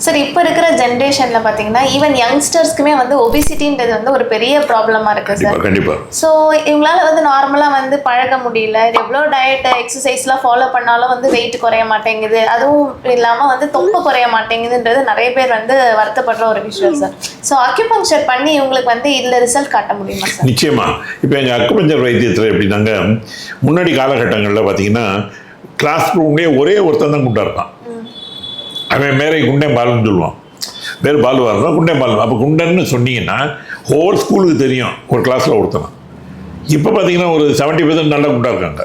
Sir இப்போ இருக்கிற ஜென்ரேஷனில் பார்த்தீங்கன்னா ஈவன் யங்ஸ்டர்ஸ்க்குமே வந்து ஒபிசிட்டின்றது வந்து ஒரு பெரிய ப்ராப்ளமாக இருக்குது சார். கண்டிப்பாக. ஸோ இவங்களால வந்து நார்மலாக வந்து பழக முடியல. எவ்வளோ டயட் எக்ஸசைஸ்லாம் ஃபாலோ பண்ணாலும் வந்து வெயிட் குறைய மாட்டேங்குது. அதுவும் இல்லாமல் வந்து தொப்பை குறைய மாட்டேங்குதுன்றது நிறைய பேர் வந்து வருத்தப்படுற ஒரு விஷயம் சார். ஸோ அக்யூபங்க்சர் பண்ணி இவங்களுக்கு வந்து இதில் ரிசல்ட் காட்ட முடியுமா சார்? நிச்சயமா. இப்போ எங்கள் அக்குபஞ்சர் வைத்தியத்தில் எப்படின்னாங்க, முன்னாடி காலகட்டங்களில் பார்த்தீங்கன்னா கிளாஸ் ரூம்லேயே ஒரே ஒருத்தன் தான் குண்டா இருப்பான். அவன் மேலே குண்டன் பாலுன்னு சொல்லுவான். வேறு பால் வரணும் குண்டன் பால். அப்போ குண்டன்னு சொன்னீங்கன்னா ஹோல் ஸ்கூலுக்கு தெரியும் ஒரு கிளாஸில் ஒருத்தனா. இப்போ பார்த்தீங்கன்னா ஒரு 70% நல்லா குண்டா இருக்காங்க.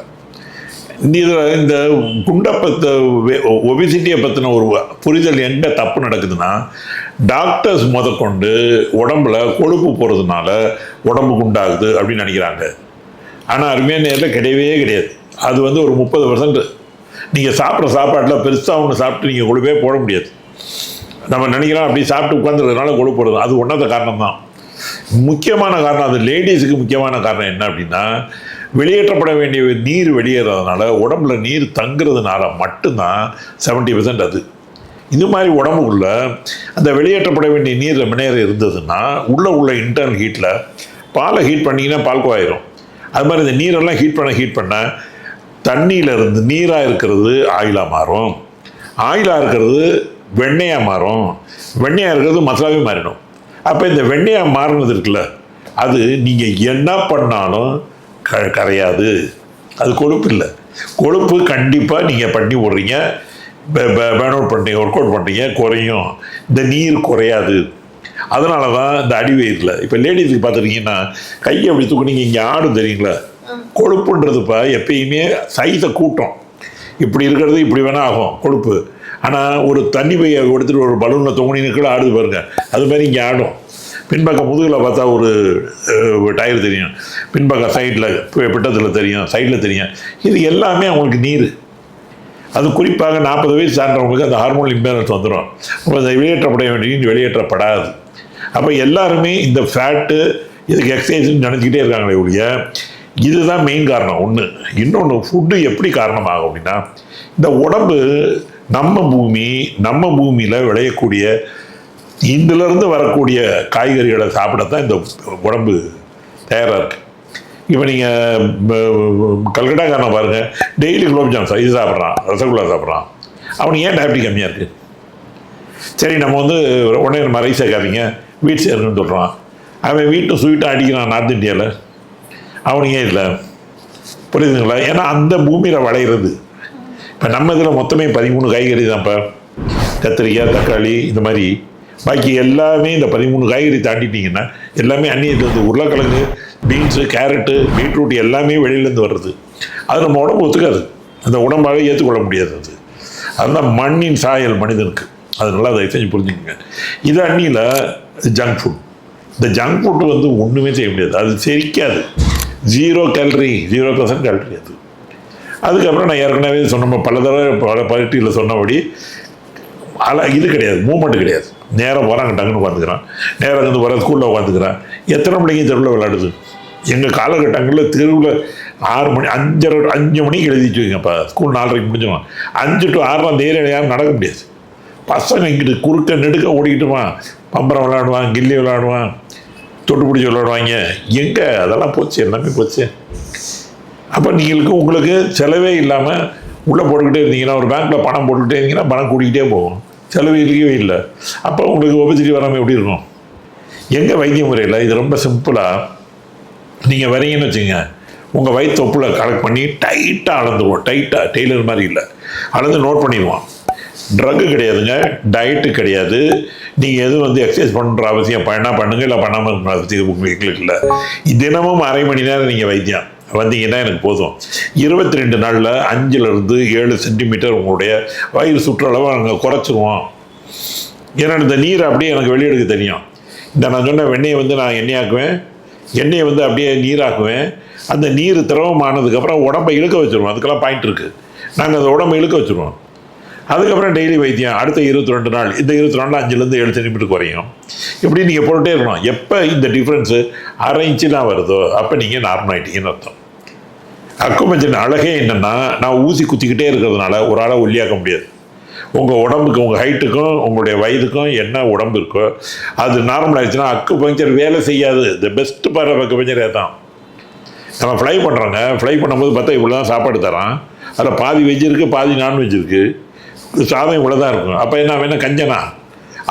இந்த குண்டை ஒபிசிட்டியை பற்றின ஒரு புரிதல் எங்கே தப்பு நடக்குதுன்னா, டாக்டர்ஸ் முதற்கொண்டு உடம்புல கொழுப்பு போகிறதுனால உடம்பு குண்டாகுது அப்படின்னு நினைக்கிறாங்க. ஆனால் அருமையான நேரில் கிடையவே கிடையாது. அது வந்து ஒரு 30%. நீங்கள் சாப்பிட்ற சாப்பாட்டில் பெருசாக ஒன்று சாப்பிட்டு நீங்கள் கொழுப்பே போட முடியாது. நம்ம நினைக்கிறோம் அப்படி சாப்பிட்டு உட்காந்துறதுனால கொழுப்பு போடுறது, அது ஒன்றாத காரணம் தான். முக்கியமான காரணம், அது லேடிஸுக்கு முக்கியமான காரணம் என்ன அப்படின்னா, வெளியேற்றப்பட வேண்டிய நீர் வெளியேறதுனால உடம்புல நீர் தங்குறதுனால மட்டும்தான் 70% அது. இது மாதிரி உடம்புக்குள்ள அந்த வெளியேற்றப்பட வேண்டிய நீர் ரொம்ப நேரம் இருந்ததுன்னா உள்ள இன்டர்னல் ஹீட்டில் பாலை ஹீட் பண்ணிங்கன்னா பால்கோவாயிரும். அது மாதிரி இந்த நீரெல்லாம் ஹீட் பண்ண தண்ணியிலேருந்து நீராக இருக்கிறது ஆயிலாக மாறும், ஆயிலாக இருக்கிறது வெண்ணெயாக மாறும், வெண்ணெயாக இருக்கிறது மசாலாவே மாறிடும். அப்போ இந்த வெண்ணெயாக மாறினது இருக்குல்ல, அது நீங்கள் என்ன பண்ணாலும் கரையாது. அது கொழுப்பு இல்லை. கொழுப்பு கண்டிப்பாக நீங்கள் பண்ணி விட்றீங்க, பேர்ன் அவுட் பண்ணுறீங்க, ஒர்க் அவுட் பண்ணுறீங்க, குறையும். இந்த நீர் குறையாது. அதனால தான் இந்த அடிவயிறில் இப்போ லேடிஸுக்கு பார்த்துருக்கீங்கன்னா கையை அப்படி தூக்குனீங்க, இங்கே ஆடும் தெரியுங்களா? கொழுப்புன்றதுப்பா எப்பயுமே சைஸை கூட்டம். இப்படி இருக்கிறது இப்படி வேணால் ஆகும் கொழுப்பு. ஆனால் ஒரு தண்ணி பையை எடுத்துகிட்டு ஒரு பலூனில் தொங்குனின்னு ஆடுது பாருங்க, அது மாதிரி இங்கே ஆடும். பின்பக்கம் முதுகில் பார்த்தா ஒரு டயர் தெரியும், பின்பக்கம் சைடில் பிட்டத்தில் தெரியும், சைடில் தெரியும். இது எல்லாமே அவங்களுக்கு நீர். அது குறிப்பாக 40 வயசு சார்ந்தவங்களுக்கு அந்த ஹார்மோன் இம்பேலன்ஸ் வந்துடும். அப்போ அந்த வெளியேற்றப்பட வேண்டிய வெளியேற்றப்படாது. அப்போ எல்லாருமே இந்த ஃபேட்டு இதுக்கு எக்ஸசைஸ்ன்னு நினச்சிக்கிட்டே இருக்காங்களே ஒழிய, இதுதான் மெயின் காரணம் ஒன்று. இன்னொன்று, ஃபுட்டு எப்படி காரணமாகும் அப்படின்னா, இந்த உடம்பு நம்ம பூமியில் விளையக்கூடிய இதிலிருந்து வரக்கூடிய காய்கறிகளை சாப்பிடத்தான் இந்த உடம்பு தயாராக இருக்குது. இப்போ நீங்கள் கல்கட்டாக்காரனை பாருங்கள், டெய்லி குலோப்ஜாம் இது சாப்பிட்றான், ரசகுல்லா சாப்பிட்றான். அவனுக்கு ஏன் டயபெட்டிக் கம்மியாக இருக்குது? சரி, நம்ம வந்து உடனே நம்ம ரைஸ் சேர்க்காதீங்க, வீட் சேருன்னு சொல்கிறான். அவன் வீட்டு ஸ்வீட்டாக அடிக்கிறான் நார்த் இந்தியாவில், அவனுக்கு ஏன் இல்லை? புரியுதுங்களா? ஏன்னா அந்த பூமியில் விளையிறது. இப்போ நம்ம இதில் மொத்தமே 13 காய்கறி தான். இப்போ கத்திரிக்காய், தக்காளி, இந்த மாதிரி பாக்கி எல்லாமே இந்த 13 காய்கறி தாண்டிட்டிங்கன்னா எல்லாமே அந்நியத்துலேருந்து, உருளைக்கிழங்கு, பீன்ஸு, கேரட்டு, பீட்ரூட் எல்லாமே வெளியிலேருந்து வர்றது. அது நம்ம உடம்பு ஒத்துக்காது, அந்த உடம்பாகவே ஏற்றுக்கொள்ள முடியாது. அதுதான் மண்ணின் சாயல் மனிதனுக்கு. அது நல்லா அதை செஞ்சு புரிஞ்சுக்கோங்க. இது அந்நியில் ஜங்க் ஃபுட். இந்த ஜங்க் ஃபுட்டு வந்து ஒன்றுமே செய்ய முடியாது, அது செரிக்காது. 0% கேலரி அது. அதுக்கப்புறம் நான் ஏற்கனவே சொன்ன பல தடவை பார்ட்டியில் சொன்னபடி இது கிடையாது, மூமெண்ட் கிடையாது. நேரம் போகிறாங்க, டங்குன்னு உட்காந்துக்கிறான், நேரம் வந்து வர ஸ்கூலில் உட்காந்துக்கிறான். எத்தனை பிள்ளைங்க தெருவில் விளையாடுது? எங்கள் காலகட்டங்களில் தெருவில் 6 மணி 5 மணிக்கு எழுதிட்டு வைங்கப்பா, ஸ்கூல் 4:30 முடிஞ்சிடும். 5 to 6 நேரம் யாரும் நடக்க முடியாது. பசங்க இங்கிட்டு குறுக்க நெடுக்க ஓடிக்கிட்டுமா, பம்பரம் விளையாடுவான், கில்லி விளையாடுவான், தொட்டு பிடிச்சி விளையாடுவாங்க. எங்கே அதெல்லாம் போச்சு, எல்லாமே போச்சு. அப்போ உங்களுக்கு செலவே இல்லாமல் உள்ளே போட்டுக்கிட்டே இருந்தீங்கன்னா, ஒரு பேங்க்கில் பணம் போட்டுக்கிட்டே இருந்தீங்கன்னா பணம் கூட்டிக்கிட்டே போகும், செலவு இருக்கவே இல்லை. அப்போ உங்களுக்கு ஒபிசிட்டி வராமல் எப்படி இருக்கும்? எங்கள் வைத்திய முறையில் இது ரொம்ப சிம்பிளாக, நீங்கள் வரீங்கன்னு வச்சுங்க, உங்கள் வயிற்றொப்பில் கலெக்ட் பண்ணி டைட்டாக அளந்துருவோம். டைட்டாக டெய்லர் மாதிரி இல்லை, அளந்து நோட் பண்ணிடுவோம். ட்ரக்கு கிடையாதுங்க, டயட்டு கிடையாது. நீங்கள் எதுவும் வந்து எக்ஸசைஸ் பண்ணுற அவசியம் பண்ணுங்க, இல்லை பண்ணாமல் இருக்கிற அவசியம் உங்களுக்கு இல்லை. தினமும் அரை மணி நேரம் நீங்கள் வைத்தியம் வந்தீங்கன்னா எனக்கு போதும். 22 நாளில் 5 to 7 சென்டிமீட்டர் உங்களுடைய வயிறு சுற்றளவை நாங்கள் குறைச்சிருவோம். ஏன்னா இந்த நீர் அப்படியே எனக்கு வெளியெடுக்க தெரியும். இந்த நான் சொன்ன வெண்ணெயை வந்து நான் எண்ணெயாக்குவேன், எண்ணெயை வந்து அப்படியே நீராக்குவேன். அந்த நீர் திரவமானதுக்கப்புறம் உடம்பை இழுக்க வச்சுருவோம். அதுக்கெல்லாம் பாயிண்ட் இருக்குது. நாங்கள் அந்த உடம்பை இழுக்க வச்சுருவோம். அதுக்கப்புறம் டெய்லி வைத்தியம் அடுத்த 22 நாள். இந்த 22 நாள் 5 to 7 சென்டிமீட்டர் குறையும். இப்படி நீங்கள் போட்டுகிட்டே இருக்கணும். எப்போ இந்த டிஃப்ரென்ஸு அரை இன்ச்சு தான் வருதோ அப்போ நீங்கள் நார்மல் ஆகிட்டீங்கன்னு அர்த்தம். அக்குபஞ்சரின் அழகே என்னென்னா, நான் ஊசி குத்திக்கிட்டே இருக்கிறதுனால ஒரு ஆளை ஒல்லியாக்க முடியாது. உங்கள் உடம்புக்கு, உங்கள் ஹைட்டுக்கும் உங்களுடைய வயதுக்கும் என்ன உடம்பு இருக்கோ அது நார்மல் ஆயிடுச்சுன்னா அக்குபஞ்சர் வேலை செய்யாது. த பெஸ்ட் பார் ஆஃப் அக்குபஞ்சரே தான். நம்ம ஃப்ளை பண்ணுறோங்க, ஃப்ளை பண்ணும்போது பார்த்தா இவ்வளோ தான் சாப்பாடு தரான், அதில் பாதி வெஜ் இருக்குது, பாதி நான்வெஜ் இருக்குது, சாதம் இவ்வளோ தான் இருக்கும். அப்போ என்ன வேணும், கஞ்சனா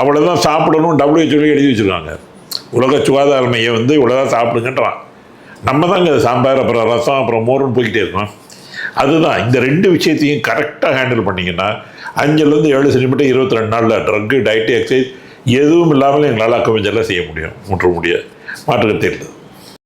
அவ்வளோதான் சாப்பிடணும் WHO எழுதி வச்சுருக்காங்க. உலக சுகாதார மையம் வந்து இவ்வளோதான் சாப்பிடுங்கன்றான். நம்ம தாங்க சாம்பார் அப்புறம் ரசம் அப்புறம் மோர்னு போய்கிட்டே இருக்கோம். அதுதான் இந்த 2 விஷயத்தையும் கரெக்டாக ஹேண்டில் பண்ணிங்கன்னா 5லேருந்து 7 சென்டிமீட்டர் 22 நாளில் ட்ரக்கு, டயட்டு, எக்ஸசைஸ் எதுவும் இல்லாமல் எங்களால் அக்குபஞ்சர்லாம் செய்ய முடியும். மாற்று கருத்து இல்லை.